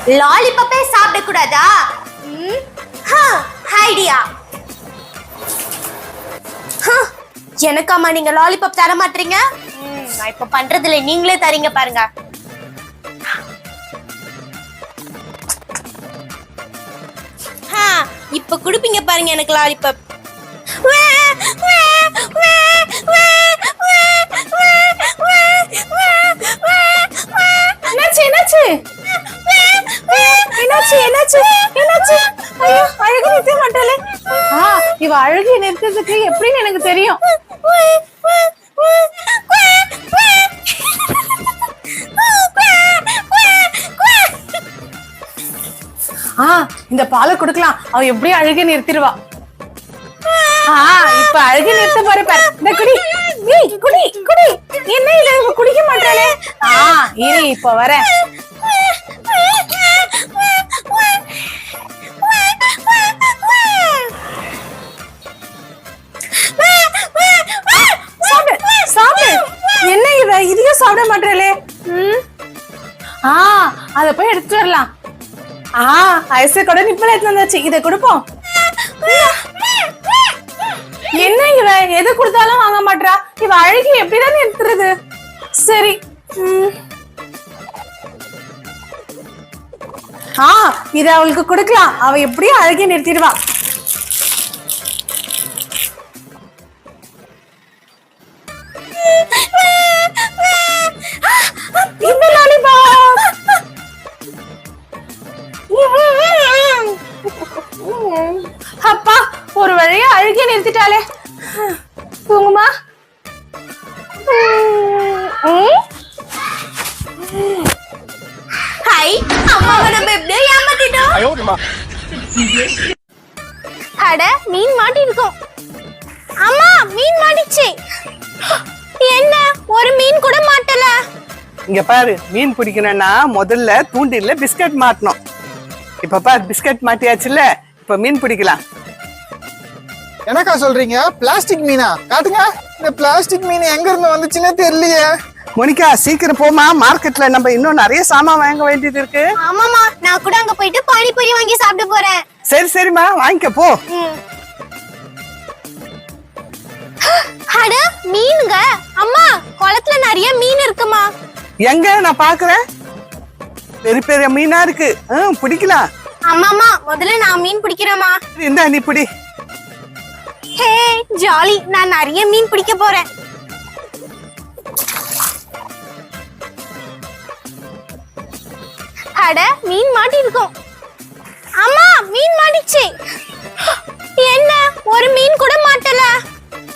லாலிபப்பே சாப்பிட கூடாதா? ஐடியா. எனக்காமா நீங்க லாலிபப் தர மாட்டீங்க? நான் இப்ப பண்றதுல நீங்களே தரீங்க பாருங்க. இப்ப குடுப்பீங்க பாருங்க எனக்கு லாலிபப். என்னாச்சு என்னாச்சு என்னாச்சு என்னாச்சு? ஐயோ, அழுகு நிறுத்த மாட்டாளே. இவ அழுகி நிறுத்ததுக்கு எப்படின்னு எனக்கு தெரியும். இந்த பாலை குடுக்கலாம், அவ எப்படி அழுகி நிறுத்திடுவா. இப்ப அழுகி நிறுத்த பாரு பாரு. இந்த குடி, குடி குடி. என்ன இல்ல, இவ குடிக்க மாட்டாளே. இரு இப்ப வர. என்ன இவ இதையும் சாப்பிட மாட்டாளே. அத போய் எடுத்துட்டு வரலாம். ஐஸ் கூட நிப்பல எடுத்து வந்தாச்சு, இதை கொடுப்போம். என்ன இவ எது கொடுத்தாலும் வாங்க மாட்டா. இவ அழுகி எப்படிதான் நிறுத்துறது? சரி, இத அவளுக்கு கொடுக்கலாம், அவ எப்படியும் அழுகி நிறுத்திடுவா. அப்பா, ஒரு வழியா அழுகி நிறுத்திட்டாளே. தூங்குமா? ஹாய், அம்மாவை நம்ம எப்படி ஏமாத்திட்டோம். அட, மீன் மாட்டிருக்கோம். அம்மா, மீன் மாட்டிச்சு. என்ன, ஒரு மீன் கூட மாட்டல. இங்க பாரு, மீன் பிடிக்கணும்னா முதல்ல தூண்டில பிஸ்கட் மாட்டணும். இப்ப பாரு, பிஸ்கட் மாட்டியாச்சுல்ல, இப்ப மீன் பிடிக்கலாம். என்னக்கா சொல்றீங்க? பிளாஸ்டிக் மீனா? காட்டுங்க. இந்த பிளாஸ்டிக் மீன் எங்க இருந்து வந்துச்சுன்னே தெரியலையே. மோனிகா, சீக்கிரம் போமா, மார்க்கெட்ல நம்ம இன்னும் நிறைய சாமான் வாங்க வேண்டியது இருக்கு. ஆமாமா, நான் கூட அங்க போயிட்டு பானிபூரி வாங்கி சாப்பிட போறேன். சரி சரிமா, வாங்கிக்க போ. அட, மீனுங்க. அம்மா, குளத்துல நிறைய மீன் இருக்குமா? எங்க நான் பாக்குறேன், பெரிய பெரிய மீனா இருக்கு. பிடிக்கலாம். அம்மாமா, முதல்ல நான் மீன் பிடிக்கிறேமா. இந்தா நீ பிடி. ஹே, ஜாலி, நான் நிறைய மீன் பிடிக்க போறேன். அட, மீன் மாட்டி இருக்கும். அம்மா, மீன் மாட்டிச்சு. என்ன, ஒரு மீன் கூட மாட்டல.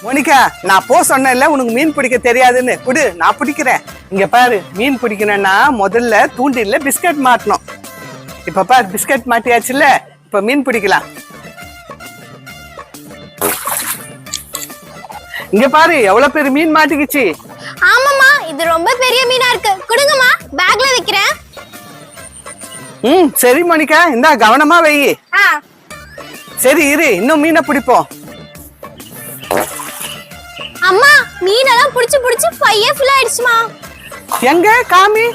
மோனிகா, நான் போ சொன்னேன்ல உனக்கு மீன் பிடிக்க தெரியாதுன்னு. குடு, நான் பிடிக்கிறேன். இங்க பாரு, மீன் பிடிக்கணும்னா முதல்ல தூண்டில பிஸ்கட் மாட்டணும். இப்ப பாரு, பிஸ்கட் மாட்டியாச்சுல்ல, இப்ப மீன் பிடிக்கலாம். இங்க பாரு, எவ்வளவு பெரிய மீன் மாட்டிக்கிச்சு. ஆமாமா, இது ரொம்ப பெரிய மீனா இருக்கு. கொடுங்கம்மா, பேக்ல வைக்கிறேன். சரி மோனிகா, இந்தா கவனமா வை. சரி இரு, இன்னும் மீனை பிடிப்போம். அம்மா, மீனெல்லாம் புடிச்சு புடிச்சு பையே ஃபுல் ஆயிடுச்சுமா. எங்க காமி?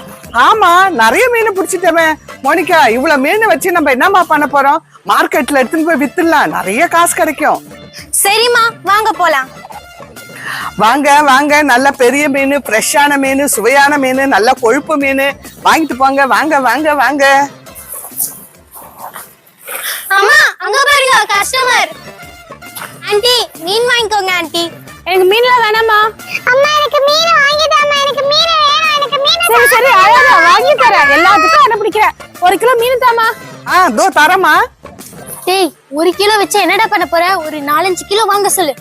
ஆமா, நிறைய மீன் பிடிச்சிட்டமே. மோனிகா, இவ்வளவு மீன் வச்சு நம்ம என்னமா பண்ண போறோம்? மார்க்கெட்ல எடுத்துன்னு போய் வித்துடலாம், நிறைய காசு கிடைக்கும். சரிம்மா, வாங்க போலாம். வாங்க வாங்க, நல்ல பெரிய மீன், ஃப்ரெஷ்ஷான மீன், சுவையான மீன், நல்ல கொழுப்பு மீன் வாங்கிட்டு போங்க. வாங்க வாங்க வாங்க. அம்மா, அங்க பாருங்க, கஸ்டமர். ஆன்ட்டி, மீன் வாங்கிக்கோங்க ஆன்ட்டி. எனக்கு மீன்ல வேணாமா. அம்மா, எனக்கு மீன் வாங்கி தாம்மா. எனக்கு மீன் வேணும். எனக்கு மீன். சரி சரி, அழகா வாங்கி தரேன். எல்லாத்துக்கும் அட பிடிக்கிறேன். 1 கிலோ மீன் தாமா. தோ தரமா. டேய், 1 கிலோ வச்சு என்னடா பண்ண போற? ஒரு 4-5 கிலோ வாங்க சொல்லு.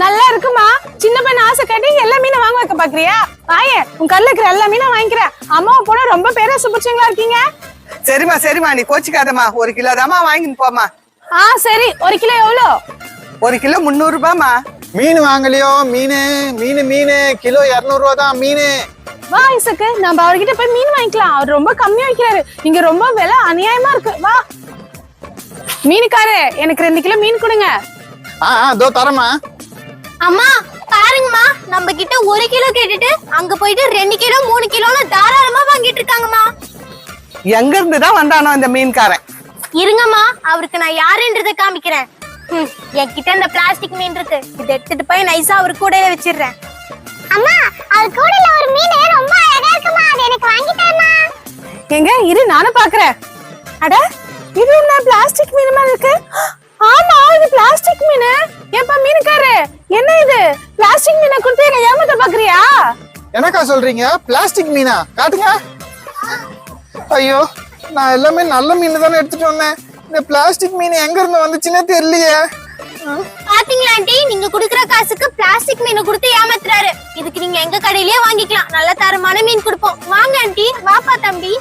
நல்லா இருக்குமா. சின்ன பையன் ஆசை காட்டி எல்லா மீனும் வாங்க வைக்க பாக்குறியா? வாயே, உன் கல்ல இருக்கிற எல்லா மீனும் வாங்கிக்கிறேன். அம்மாவை போட ரொம்ப பேரா சுபிச்சங்களா இருக்கீங்க. சரிமா சரிமா, நீ கோச்சிக்காதமா. 1 கிலோ தாமா வாங்கின்னு போமா. சரி, 1 கிலோ எவ்வளோ? 1 கிலோ 300 ரூபாமா. மீன் வாங்கலையோ? மீன் கிலோ 200 ரூபா தான் மீன். வா ஐசக்கு, நம்ம அவர்கிட்ட போய் மீன் வாங்கிக்கலாம். அவர் ரொம்ப கம்மியா வைக்கிறாரு. இங்க ரொம்ப விலை அநியாயமா இருக்கு. வா மீனுக்காரு, எனக்கு 2 கிலோ மீன் கொடுங்க. தோ தரமா. அம்மா, பாருங்கம்மா, நம்ம கிட்ட 1 கிலோ கேட்டுட்டு அங்க போயிட்டு 2 கிலோ 3 கிலோன்னு தாராளமா வாங்கிட்டு இருக்காங்கம்மா. எங்க இருந்து தான் வந்தானோ இந்த மீன்காரன். இருங்கம்மா, அவருக்கு நான் யாருன்றதை காமிக்கிறேன். என்கிட்ட இந்த பிளாஸ்டிக் மீன் இருக்கு, இதை எடுத்துட்டு போய் நைஸா அவர் கூடையில வச்சிடுறேன். அம்மா, அவர் கூடையில ஒரு மீன் ரொம்ப அழகா இருக்குமா, அது எனக்கு வாங்கி தரமா? எங்க இரு, நானும் பாக்குறேன். அட, இது என்ன பிளாஸ்டிக் மீன் மாதிரி இருக்கு? ஆமா, இது பிளாஸ்டிக் மீன். ஏப்பா மீனுக்காரு, என்ன இது பிளாஸ்டிக் மீனை கொடுத்து என்ன ஏமாத்த பாக்குறியா? எனக்கா சொல்றீங்க? பிளாஸ்டிக் மீனா காட்டுங்க. ஐயோ, நான் எல்லாமே நல்ல மீன் தானே எடுத்துட்டு வந்தேன். இந்த பிளாஸ்டிக் மீன் எங்க இருந்து வந்துச்சுன்னே தெரியலையே. பாத்தீங்களா ஆண்டி, நீங்க குடுக்குற காசுக்கு பிளாஸ்டிக் மீனை கொடுத்து ஏமாத்துறாரு. இதுக்கு நீங்க எங்க கடையிலேயே வாங்கிக்கலாம், நல்ல தரமான மீன் கொடுப்போம். வாங்க ஆண்டி. வாப்பா தம்பி.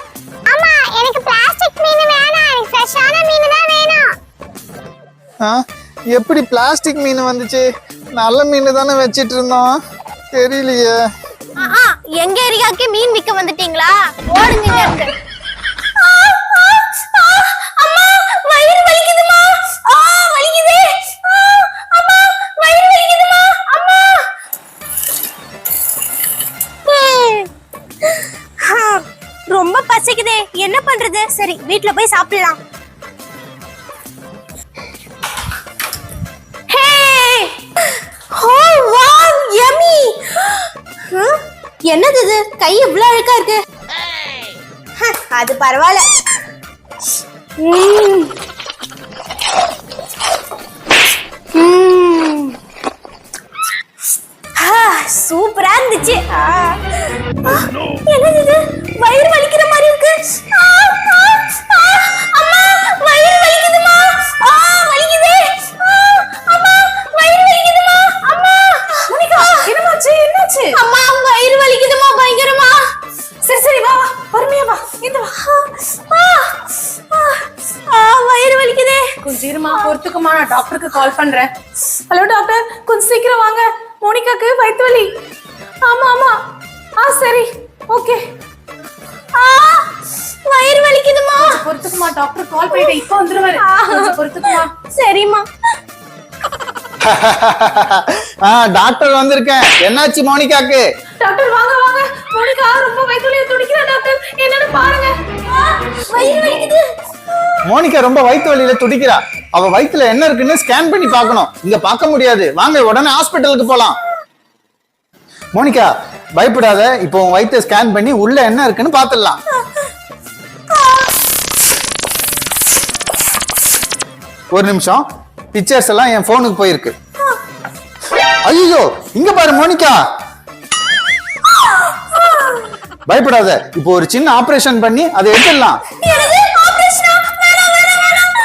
அம்மா, எனக்கு பிளாஸ்டிக் மீன் வேணாம், எனக்கு ஃப்ரெஷ்ஷான மீன் தான் வேணும். எப்படி பிளாஸ்டிக் மீன் வந்துச்சு? நல்ல மீன் தானே வச்சிட்டு இருந்தோம், தெரியலையே. எங்க ஏரியாக்கு மீன் விக்க வந்துட்டீங்களா? ஓடுங்க இங்க இருந்து. அம்மா, வயிறு வலிக்குதுமா. வலிக்குது. அம்மா, வயிறு வலிக்குதுமா. அம்மா. ரொம்ப பசிக்குதே, என்ன பண்றது? சரி, வீட்ல போய் சாப்பிடலாம். என்னது இது? கை இவ்வளவு அழுக்கா இருக்கு. அது பரவாயில்ல. சூப்பரா இருந்துச்சு. என்னது இது? வயிறு வலிக்கிற மாதிரி இருக்கு. அம்மா, வயிறு வலிக்குதுமா. வலிக்குது. அம்மா, வயிறு வலிக்குதுமா. அம்மா, மோனிகா, என்னாச்சு? என்னாச்சு? அம்மா, வயிறு வலிக்குதுமா பயங்கரமா. சரி சரி, வா வா, பொறுமையா வா, இந்த வா. வயிறு வலிக்குதே. கொஞ்சம் இருமா, பொறுத்துக்குமா, நான் டாக்டருக்கு கால் பண்றேன். ஹலோ டாக்டர், கொஞ்சம் சீக்கிரம் வாங்க, மோனிகாக்கு வயிற்று வலி. ஆமா ஆமா, சரி, ஓகே. வயிறு வலிக்குதுமா. பொறுத்துக்குமா, டாக்டர் கால் பண்ணிட்டேன், இப்போ வந்துருவாரு. பொறுத்துக்குமா. சரிம்மா. டாக்டர் வந்திருக்கேன். என்னாச்சு மோனிகாக்கு? டாக்டர் வாங்க வாங்க, மோனிகா ரொம்ப வயிற்று வலியை துடிக்கிறா டாக்டர், என்னன்னு பாருங்க. வயிறு வலிக்குது. மோனிகா ரொம்ப வயிற்று வலியில துடிக்கிறா. அவ வயிற்றுல என்ன இருக்குன்னு ஸ்கேன் பண்ணி பார்க்கணும். இங்க பார்க்க முடியாது, வாங்க உடனே ஹாஸ்பிட்டலுக்கு போலாம். மோனிகா, பயப்படாத, இப்போ உன் வயிற்றை ஸ்கேன் பண்ணி உள்ள என்ன இருக்குன்னு பாத்துடலாம். ஒரு நிமிஷம், பிக்சர்ஸ் எல்லாம் என் போனுக்கு போயிருக்கு. ஐயோ, இங்க பாரு மோனிகா. பயப்படாத, இப்போ ஒரு சின்ன ஆபரேஷன் பண்ணி அதை எடுத்துடலாம்.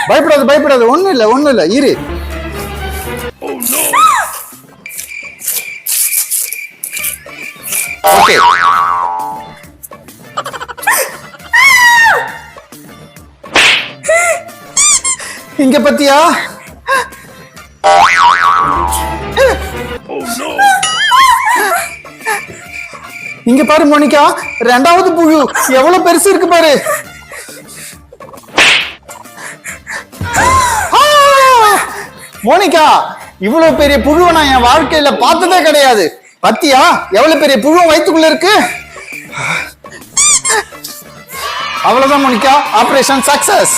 பயப்படாத பயப்படாத, ஒண்ணு இல்ல இரு. ஓகே, இங்க பத்தியா? இங்க பாரு மோனிகா, ரெண்டாவது புழு எவ்வளவு பெருசு இருக்கு பாரு. மோனிகா, இவ்வளவு பெரிய புழுவை நான் என் வாழ்க்கையில பார்த்ததே கிடையாது. பத்தியா எவ்வளவு பெரிய புழு வயிற்றுக்குள்ள இருக்கு? அவ்வளவுதான் மோனிகா, ஆபரேஷன் சக்சஸ்.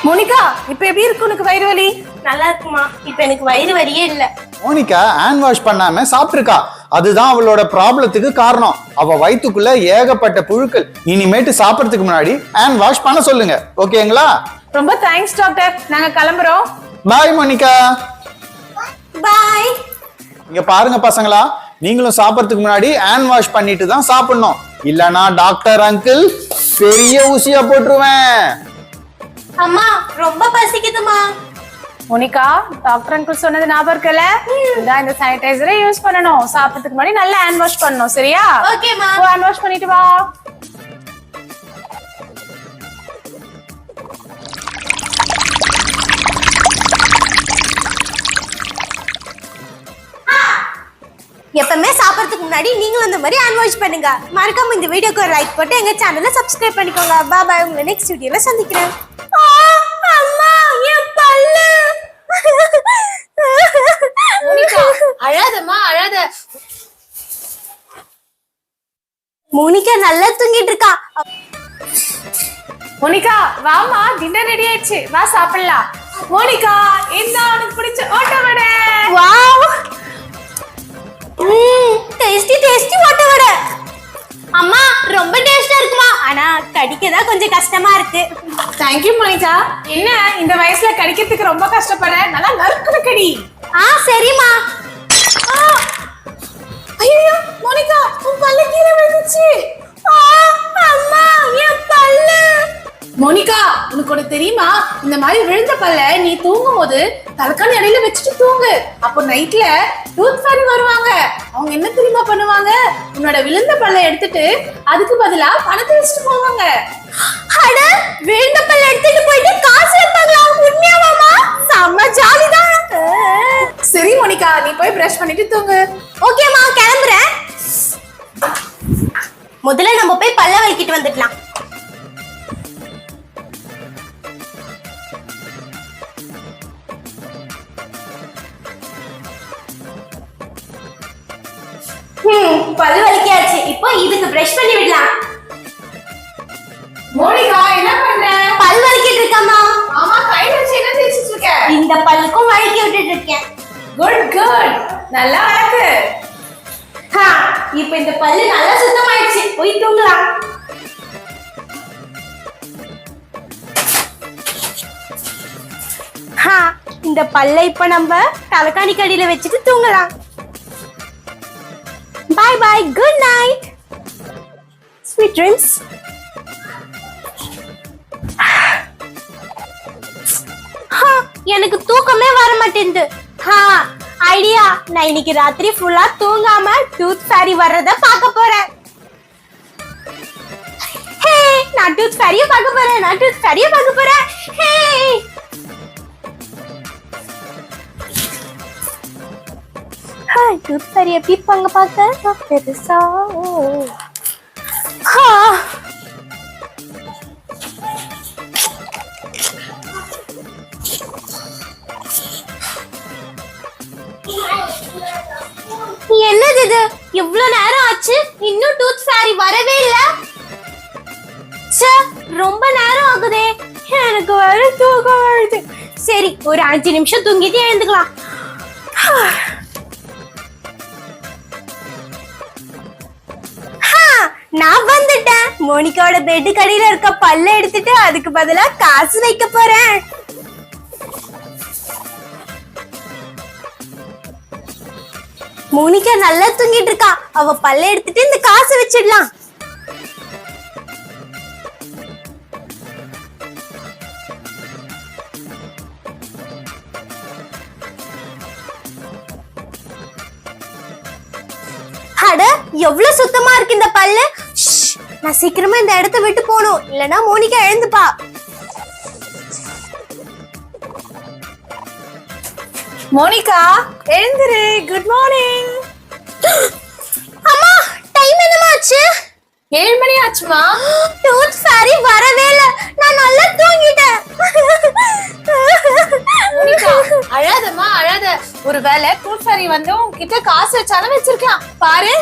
மோனிகா, இப்ப எப்படி இருக்கு உனக்கு வயிறு வலி? நல்லா இருக்குமா, இப்ப எனக்கு வயிறு வலியே இல்ல. மோனிகா ஹேண்ட் வாஷ் பண்ணாம சாப்பிட்டுருக்கா, அதுதான் அவளோட ப்ராப்ளத்துக்கு காரணம். அவ வயிற்றுக்குள்ள ஏகப்பட்ட புழுக்கள். இனிமேட்டு சாப்பிடறதுக்கு முன்னாடி ஹேண்ட் வாஷ் பண்ண சொல்லுங்க, ஓகேங்களா? ரொம்ப தேங்க்ஸ் டாக்டர், நாங்க கிளம்புறோம். பாய் மோனிகா. பாய். இங்க பாருங்க பசங்களா, நீங்களும் சாப்பிடறதுக்கு முன்னாடி ஹேண்ட் வாஷ் பண்ணிட்டு தான் சாப்பிடணும். இல்லனா டாக்டர் அங்கிள் பெரிய ஊசியா போட்டுருவேன். அம்மா, ரொம்ப பசிக்குதுமா. மோனிகா, டாக்டர் அங்கிள் சொன்னது ஞாபகம் இருக்குல்ல? இந்த சானிடைசரை யூஸ் பண்ணணும், சாப்பிடறதுக்கு முன்னாடி நல்லா ஹேண்ட் வாஷ் பண்ணணும், சரியா? ஓகேமா. ஹேண்ட் வாஷ் பண்ணிட்டு வா. எப்பவுமே சாப்பிடறதுக்கு முன்னாடி நீங்களும் இந்த மாதிரி ஹேண்ட் வாஷ் பண்ணுங்க. மறக்காம இந்த வீடியோக்கு ஒரு லைக் போட்டு எங்க சேனலை சப்ஸ்கிரைப் பண்ணிக்கோங்க. பாய், உங்களை நெக்ஸ்ட் வீடியோல சந்திக்கிறேன். அம்மா, என் பல்லு. மோனிகா, அழாதம்மா, அழாத. மோனிகா நல்லா தூங்கிட்டு இருக்கா. மோனிகா வாமா, டின்னர் ரெடி ஆயிடுச்சு, வா சாப்பிடலாம். மோனிகா என்ன உனக்கு பிடிச்ச ஓட்ட வடை? வாவ், டேஸ்டி டேஸ்டி ஓட்ட வடை. அம்மா ரொம்ப டேஸ்டா இருக்குமா, ஆனா கடிக்கதான் கொஞ்சம் கஷ்டமா இருக்கு. Thank you Monica. என்ன இந்த வயசுல கடிக்கிறதுக்கு ரொம்ப கஷ்டப்பட, நல்லா நறுக்குற கடி. சரிம்மா. ஐயோ மோனிகா, உன் பல்ல கீழே விழுந்துச்சு. அம்மா என் பல்லு. மோனிகா உனக்கு ஒண்ணு தெரியுமா, இந்த மாதிரி விழுந்த பல்ல நீ தூங்கும் போது தலைக்காணி அடியில வச்சுட்டு தூங்கு. அப்போ நைட்ல டூத் ஃபேரி வருவாங்க. அவங்க என்ன தெரியுமா பண்ணுவாங்க, உன்னோட விழுந்த பல்ல எடுத்துட்டு அதுக்கு பதிலா பணத்தை வச்சுட்டு போவாங்க. அட, விழுந்த பல்ல எடுத்துட்டு போயிட்டு காசு வைப்பாங்களா? உண்மையாவாமா? செம்ம ஜாலிதான். சரி மோனிகா, நீ போய் பிரஷ் பண்ணிட்டு தூங்கு. ஓகேம்மா, கிளம்புறேன். முதல்ல நம்ம போய் பல்ல வலிக்கிட்டு வந்துடலாம். பல்லு வலிக்காச்சு, இப்போ இதுக்கு பிரஷ் பண்ணி விடலாம். மோனிகா என்ன பண்ற? பல் வலிக்கிட்டு இருக்கம்மா. ஆமா, கையில வச்சு என்ன தேய்ச்சிட்டு இருக்க? இந்த பல்லுக்கும் வலிக்கி விட்டுட்டு இருக்கேன். குட் குட், நல்லா வளர்க்கு. இப்போ இந்த பல்லு நல்லா சுத்தமாயிடுச்சு, போய் தூங்கலாம். இந்த பல்லை இப்ப நம்ம தலைக்காணி கடியில வச்சுட்டு தூங்கலாம். பாய் பாய், குட் நைட், ஸ்வீட் ட்ரீம்ஸ். எனக்கு தூக்கமே வர மாட்டேங்குது. ஐடியா, நான் இன்னைக்கு ராத்திரி ஃபுல்லா தூங்காம டூத் ஃபேரி வர்றத பார்க்க போறேன். ஹே, நான் டூத் ஃபேரிய பார்க்க போறேன், நான் டூத் ஃபேரிய பார்க்க போறேன். ஹே, டூத் ஃபேரி எப்படி இருப்பாங்க பார்க்க பெருசா. என்னது இது, இவ்வளவு நேரம் ஆச்சு, இன்னும் டூத் ஃபேரி வரவே இல்ல. ரொம்ப நேரம் ஆகுதே, எனக்கு வர தூக்கம் வருது. சரி, ஒரு 5 நிமிஷம் தூங்கிட்டு எழுந்துக்கலாம். நான் வந்துட்டேன். மோனிகாவோட பெட் கடையில இருக்க பல்ல எடுத்துட்டு அதுக்கு பதிலா காசு வைக்க போறேன். மோனிகா நல்லா தூங்கிட்டு இருக்கா, அவ பல்ல எடுத்துட்டு இந்த காசு வச்சிடலாம். அட, எவ்வளவு சுத்தமா இருக்கு இந்த பல்லு. நான் சீக்கிரமா இந்த இடத்தை விட்டு போகணும், இல்லனா மோனிகா எழுந்துப்பா. மோனிகா எழுந்துரு, குட் மார்னிங். அம்மா, டைம் என்னமாச்சு? 7 மணி ஆச்சுமா. டூத் ஃபேரி வரவே இல்ல, நான் நல்லா தூங்கிட்டேன். மோனிகா அழாதம்மா, அழாத. ஒருவேளை டூத் ஃபேரி வந்து உன்கிட்ட காசு வச்சாலும் வச்சிருக்கலாம் பாரு.